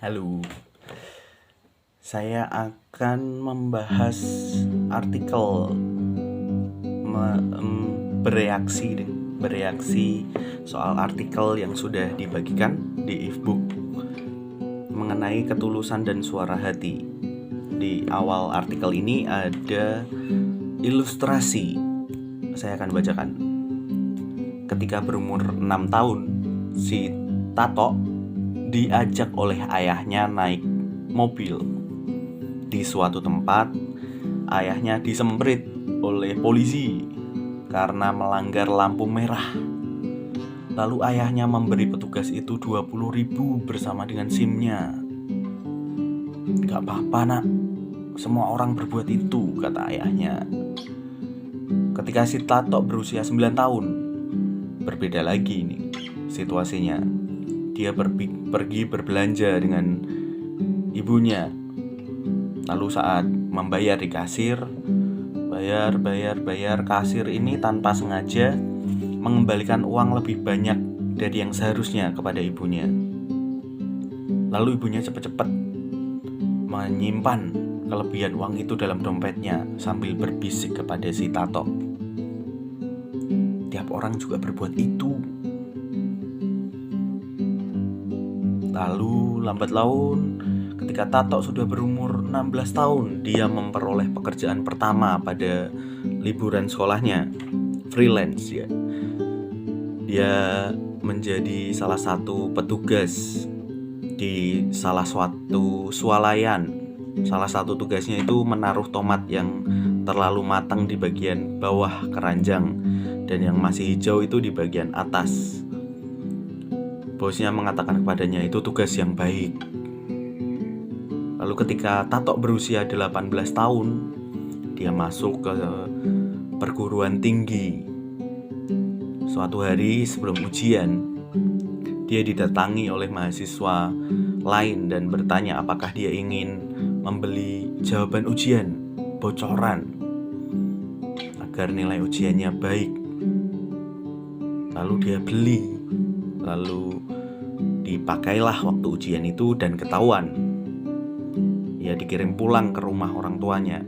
Halo, saya akan membahas artikel bereaksi soal artikel yang sudah dibagikan di Ifbook mengenai ketulusan dan suara hati. Di awal artikel ini ada ilustrasi. Saya akan bacakan. Ketika berumur 6 tahun, si Tato diajak oleh ayahnya naik mobil. Di suatu tempat, ayahnya disemprit oleh polisi karena melanggar lampu merah. Lalu ayahnya memberi petugas itu 20.000 bersama dengan SIM-nya. "Gak apa-apa nak, semua orang berbuat itu," kata ayahnya. Ketika si Tato berusia 9 tahun, berbeda lagi nih situasinya. Dia pergi berbelanja dengan ibunya. Lalu saat membayar di kasir, bayar, kasir ini tanpa sengaja mengembalikan uang lebih banyak dari yang seharusnya kepada ibunya. Lalu ibunya cepat-cepat menyimpan kelebihan uang itu dalam dompetnya sambil berbisik kepada si Tato, "Tiap orang juga berbuat itu." Lalu lambat laun, ketika Tato sudah berumur 16 tahun, dia memperoleh pekerjaan pertama pada liburan sekolahnya, freelance ya. Dia menjadi salah satu petugas di salah suatu swalayan. Salah satu tugasnya itu menaruh tomat yang terlalu matang di bagian bawah keranjang dan yang masih hijau itu di bagian atas. Bosnya mengatakan kepadanya itu tugas yang baik. Lalu ketika Tato berusia 18 tahun, dia masuk ke perguruan tinggi. Suatu hari sebelum ujian, dia didatangi oleh mahasiswa lain dan bertanya apakah dia ingin membeli jawaban ujian bocoran agar nilai ujiannya baik. Lalu dia beli. Lalu dipakailah waktu ujian itu dan ketahuan. Ia dikirim pulang ke rumah orang tuanya.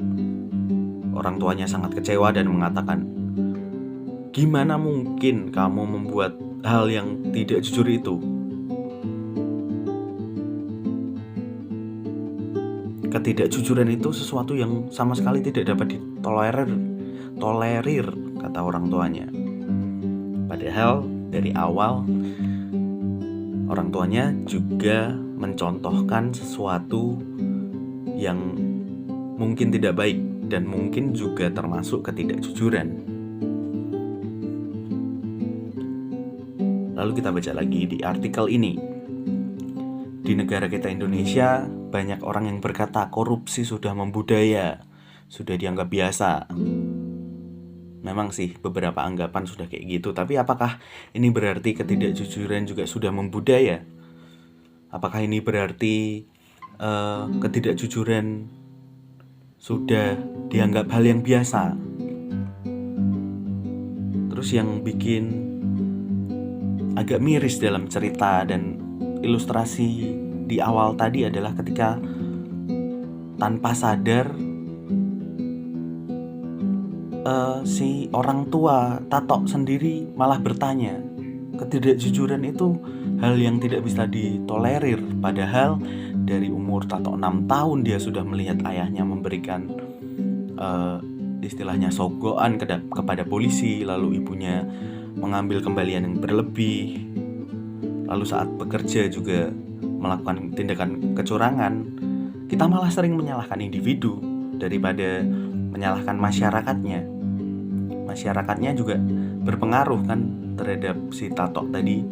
Orang tuanya sangat kecewa dan mengatakan, "Gimana mungkin kamu membuat hal yang tidak jujur itu?" Ketidakjujuran itu sesuatu yang sama sekali tidak dapat ditolerir, kata orang tuanya. Padahal dari awal orang tuanya juga mencontohkan sesuatu yang mungkin tidak baik dan mungkin juga termasuk ketidakjujuran. Lalu kita baca lagi di artikel ini. Di negara kita Indonesia, banyak orang yang berkata korupsi sudah membudaya, sudah dianggap biasa. Memang sih beberapa anggapan sudah kayak gitu, tapi apakah ini berarti ketidakjujuran juga sudah membudaya? Apakah ini berarti ketidakjujuran sudah dianggap hal yang biasa? Terus yang bikin agak miris dalam cerita dan ilustrasi di awal tadi adalah ketika tanpa sadar si orang tua Tato sendiri malah bertanya, ketidakjujuran itu hal yang tidak bisa ditolerir. Padahal dari umur Tato 6 tahun dia sudah melihat ayahnya memberikan istilahnya sogokan kepada polisi. Lalu ibunya mengambil kembalian yang berlebih. Lalu saat bekerja juga melakukan tindakan kecurangan. Kita malah sering menyalahkan individu daripada menyalahkan masyarakatnya. Masyarakatnya juga berpengaruh kan terhadap si Tato tadi.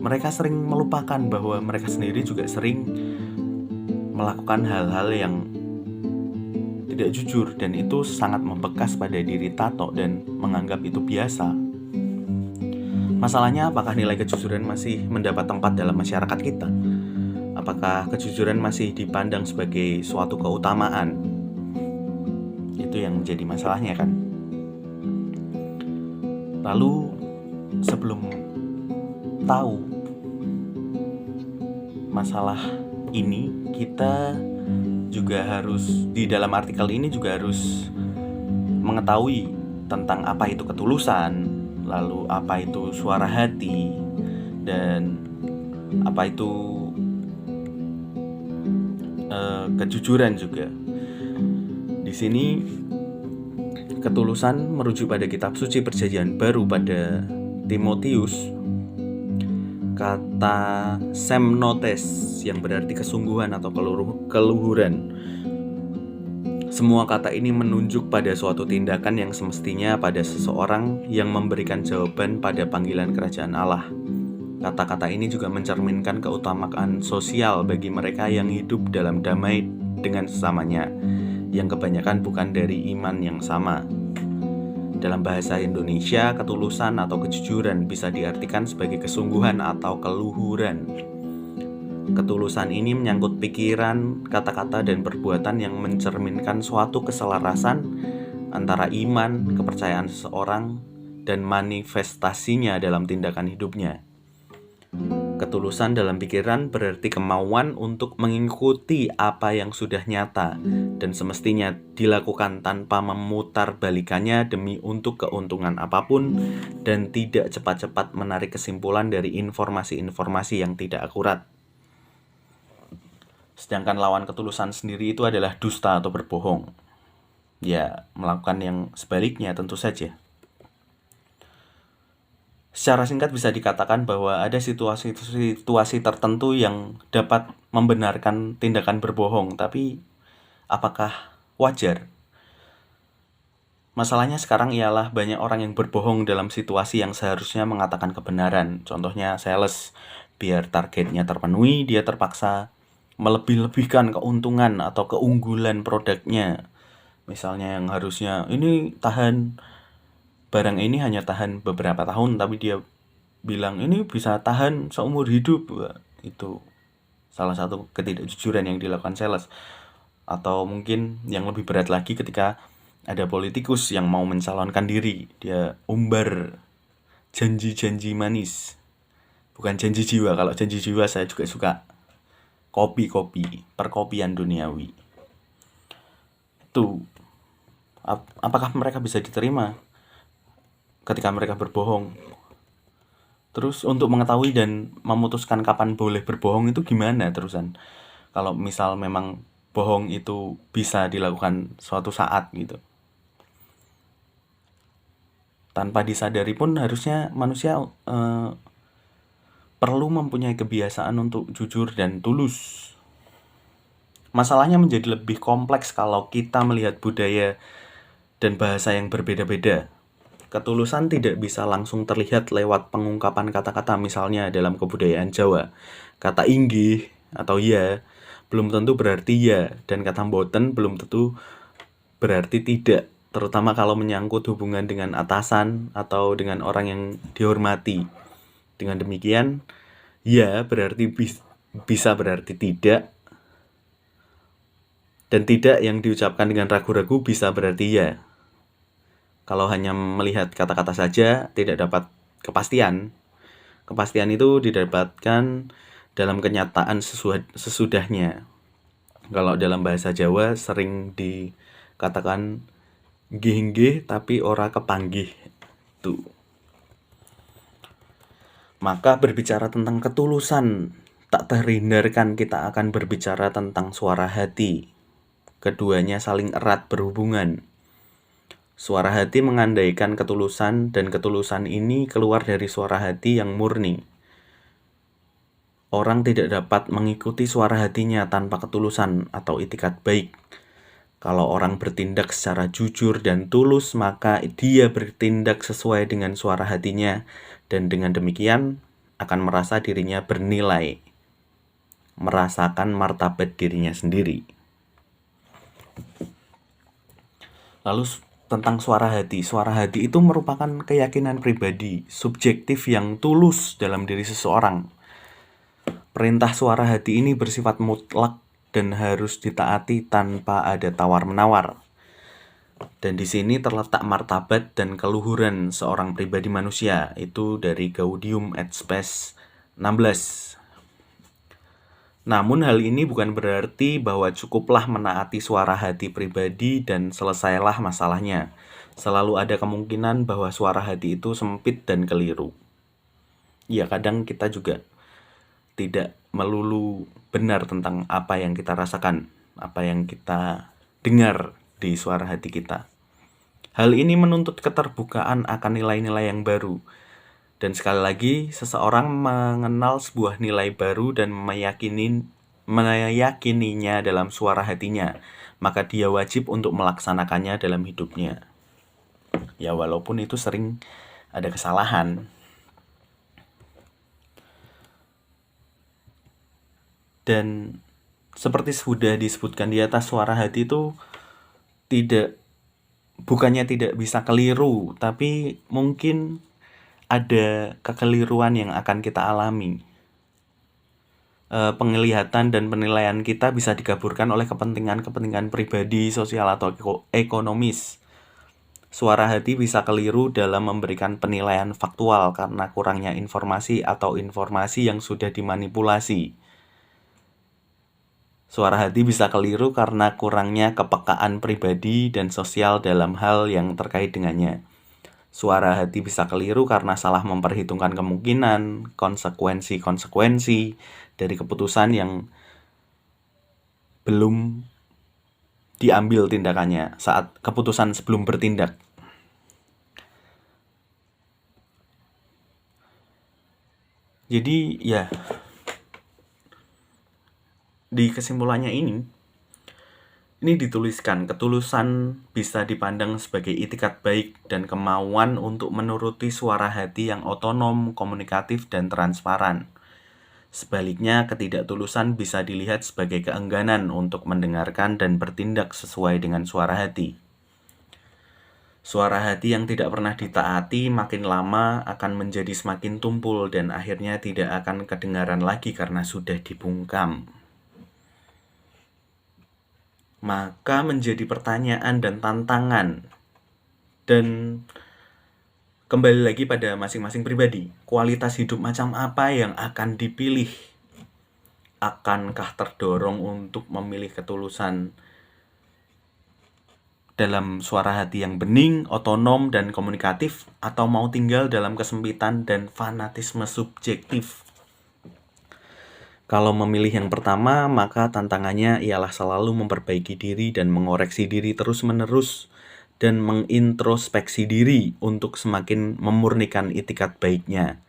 Mereka sering melupakan bahwa mereka sendiri juga sering melakukan hal-hal yang tidak jujur, dan itu sangat membekas pada diri Tato dan menganggap itu biasa. Masalahnya, apakah nilai kejujuran masih mendapat tempat dalam masyarakat kita? Apakah kejujuran masih dipandang sebagai suatu keutamaan? Itu yang menjadi masalahnya kan. Lalu sebelum tahu masalah ini, kita juga harus, di dalam artikel ini juga harus mengetahui tentang apa itu ketulusan, lalu apa itu suara hati, dan apa itu kejujuran juga. Di sini ketulusan merujuk pada kitab suci Perjanjian Baru pada Timotius. Kata semnotes yang berarti kesungguhan atau keluhuran. Semua kata ini menunjuk pada suatu tindakan yang semestinya pada seseorang yang memberikan jawaban pada panggilan kerajaan Allah. Kata-kata ini juga mencerminkan keutamaan sosial bagi mereka yang hidup dalam damai dengan sesamanya, yang kebanyakan bukan dari iman yang sama. Dalam bahasa Indonesia, ketulusan atau kejujuran bisa diartikan sebagai kesungguhan atau keluhuran. Ketulusan ini menyangkut pikiran, kata-kata, dan perbuatan yang mencerminkan suatu keselarasan antara iman, kepercayaan seseorang, dan manifestasinya dalam tindakan hidupnya. Ketulusan dalam pikiran berarti kemauan untuk mengikuti apa yang sudah nyata dan semestinya dilakukan tanpa memutarbalikannya demi untuk keuntungan apapun, dan tidak cepat-cepat menarik kesimpulan dari informasi-informasi yang tidak akurat. Sedangkan lawan ketulusan sendiri itu adalah dusta atau berbohong. Ya, melakukan yang sebaliknya tentu saja. Secara singkat bisa dikatakan bahwa ada situasi tertentu yang dapat membenarkan tindakan berbohong, tapi apakah wajar? Masalahnya sekarang ialah banyak orang yang berbohong dalam situasi yang seharusnya mengatakan kebenaran. Contohnya sales, biar targetnya terpenuhi, dia terpaksa melebih-lebihkan keuntungan atau keunggulan produknya. Misalnya yang harusnya ini barang ini hanya tahan beberapa tahun, tapi dia bilang ini bisa tahan seumur hidup. Itu salah satu ketidakjujuran yang dilakukan sales. Atau mungkin yang lebih berat lagi ketika ada politikus yang mau mencalonkan diri, dia umbar janji-janji manis, bukan janji jiwa. Kalau janji jiwa saya juga suka. Kopi, perkopian duniawi. Itu apakah mereka bisa diterima ketika mereka berbohong? Terus untuk mengetahui dan memutuskan kapan boleh berbohong itu gimana terusan? Kalau misal memang bohong itu bisa dilakukan suatu saat gitu, tanpa disadari pun harusnya manusia perlu mempunyai kebiasaan untuk jujur dan tulus. Masalahnya menjadi lebih kompleks kalau kita melihat budaya dan bahasa yang berbeda-beda. Ketulusan tidak bisa langsung terlihat lewat pengungkapan kata-kata. Misalnya dalam kebudayaan Jawa, kata inggih atau ya belum tentu berarti ya, dan kata mboten belum tentu berarti tidak, terutama kalau menyangkut hubungan dengan atasan atau dengan orang yang dihormati. Dengan demikian, ya berarti bisa berarti tidak, dan tidak yang diucapkan dengan ragu-ragu bisa berarti ya. Kalau hanya melihat kata-kata saja tidak dapat kepastian. Kepastian itu didapatkan dalam kenyataan sesudahnya. Kalau dalam bahasa Jawa sering dikatakan nggih-nggih tapi ora kepanggih. Tuh. Maka berbicara tentang ketulusan, tak terhindarkan kita akan berbicara tentang suara hati. Keduanya saling erat berhubungan. Suara hati mengandaikan ketulusan, dan ketulusan ini keluar dari suara hati yang murni. Orang tidak dapat mengikuti suara hatinya tanpa ketulusan atau itikat baik. Kalau orang bertindak secara jujur dan tulus, maka dia bertindak sesuai dengan suara hatinya, dan dengan demikian akan merasa dirinya bernilai, merasakan martabat dirinya sendiri. Lalu tentang suara hati. Suara hati itu merupakan keyakinan pribadi, subjektif yang tulus dalam diri seseorang. Perintah suara hati ini bersifat mutlak dan harus ditaati tanpa ada tawar-menawar. Dan di sini terletak martabat dan keluhuran seorang pribadi manusia, itu dari Gaudium et Spes 16. Namun hal ini bukan berarti bahwa cukuplah menaati suara hati pribadi dan selesailah masalahnya. Selalu ada kemungkinan bahwa suara hati itu sempit dan keliru. Ya, kadang kita juga tidak melulu benar tentang apa yang kita rasakan, apa yang kita dengar di suara hati kita. Hal ini menuntut keterbukaan akan nilai-nilai yang baru. Dan sekali lagi, seseorang mengenal sebuah nilai baru dan meyakininya dalam suara hatinya, maka dia wajib untuk melaksanakannya dalam hidupnya. Ya, walaupun itu sering ada kesalahan. Dan seperti sudah disebutkan di atas, suara hati itu bukannya tidak bisa keliru, tapi mungkin ada kekeliruan yang akan kita alami. Penglihatan dan penilaian kita bisa dikaburkan oleh kepentingan-kepentingan pribadi, sosial, atau ekonomis. Suara hati bisa keliru dalam memberikan penilaian faktual karena kurangnya informasi atau informasi yang sudah dimanipulasi. Suara hati bisa keliru karena kurangnya kepekaan pribadi dan sosial dalam hal yang terkait dengannya. Suara hati bisa keliru karena salah memperhitungkan kemungkinan, konsekuensi-konsekuensi dari keputusan yang belum diambil tindakannya saat keputusan sebelum bertindak. Jadi ya, di kesimpulannya ini dituliskan, ketulusan bisa dipandang sebagai itikat baik dan kemauan untuk menuruti suara hati yang otonom, komunikatif, dan transparan. Sebaliknya, ketidaktulusan bisa dilihat sebagai keengganan untuk mendengarkan dan bertindak sesuai dengan suara hati. Suara hati yang tidak pernah ditaati makin lama akan menjadi semakin tumpul dan akhirnya tidak akan kedengaran lagi karena sudah dibungkam. Maka menjadi pertanyaan dan tantangan, dan kembali lagi pada masing-masing pribadi, kualitas hidup macam apa yang akan dipilih? Akankah terdorong untuk memilih ketulusan dalam suara hati yang bening, otonom, dan komunikatif, atau mau tinggal dalam kesempitan dan fanatisme subjektif? Kalau memilih yang pertama, maka tantangannya ialah selalu memperbaiki diri dan mengoreksi diri terus-menerus dan mengintrospeksi diri untuk semakin memurnikan itikat baiknya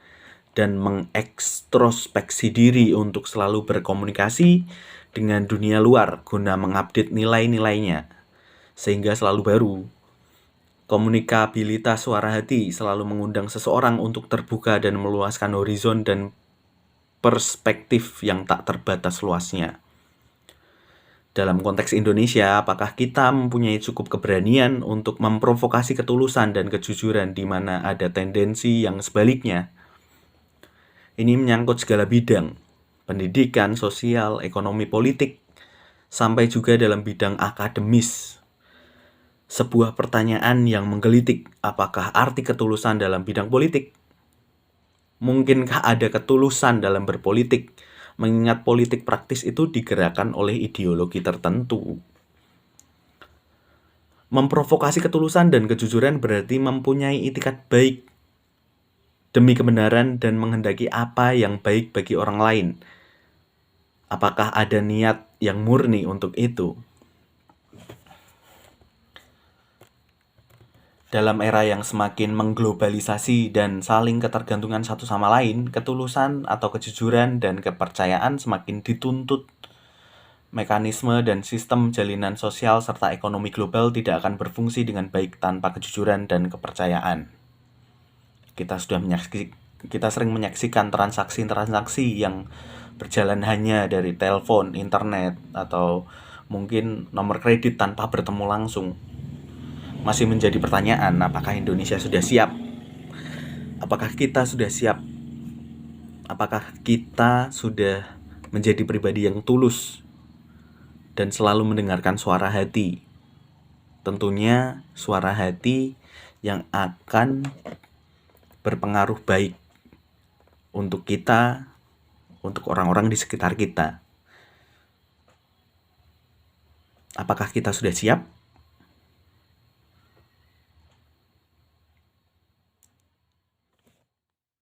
dan mengekstrospeksi diri untuk selalu berkomunikasi dengan dunia luar guna mengupdate nilai-nilainya sehingga selalu baru. Komunikabilitas suara hati selalu mengundang seseorang untuk terbuka dan meluaskan horizon dan perspektif yang tak terbatas luasnya. Dalam konteks Indonesia, apakah kita mempunyai cukup keberanian untuk memprovokasi ketulusan dan kejujuran di mana ada tendensi yang sebaliknya? Ini menyangkut segala bidang, pendidikan, sosial, ekonomi, politik, sampai juga dalam bidang akademis. Sebuah pertanyaan yang menggelitik, apakah arti ketulusan dalam bidang politik? Mungkinkah ada ketulusan dalam berpolitik, mengingat politik praktis itu digerakkan oleh ideologi tertentu? Memprovokasi ketulusan dan kejujuran berarti mempunyai itikat baik demi kebenaran dan menghendaki apa yang baik bagi orang lain. Apakah ada niat yang murni untuk itu? Dalam era yang semakin mengglobalisasi dan saling ketergantungan satu sama lain, ketulusan atau kejujuran dan kepercayaan semakin dituntut. Mekanisme dan sistem jalinan sosial serta ekonomi global tidak akan berfungsi dengan baik tanpa kejujuran dan kepercayaan. Kita sering menyaksikan transaksi-transaksi yang berjalan hanya dari telepon, internet, atau mungkin nomor kredit tanpa bertemu langsung. Masih menjadi pertanyaan, apakah Indonesia sudah siap? Apakah kita sudah siap? Apakah kita sudah menjadi pribadi yang tulus dan selalu mendengarkan suara hati, tentunya suara hati yang akan berpengaruh baik untuk kita, untuk orang-orang di sekitar kita. Apakah kita sudah siap?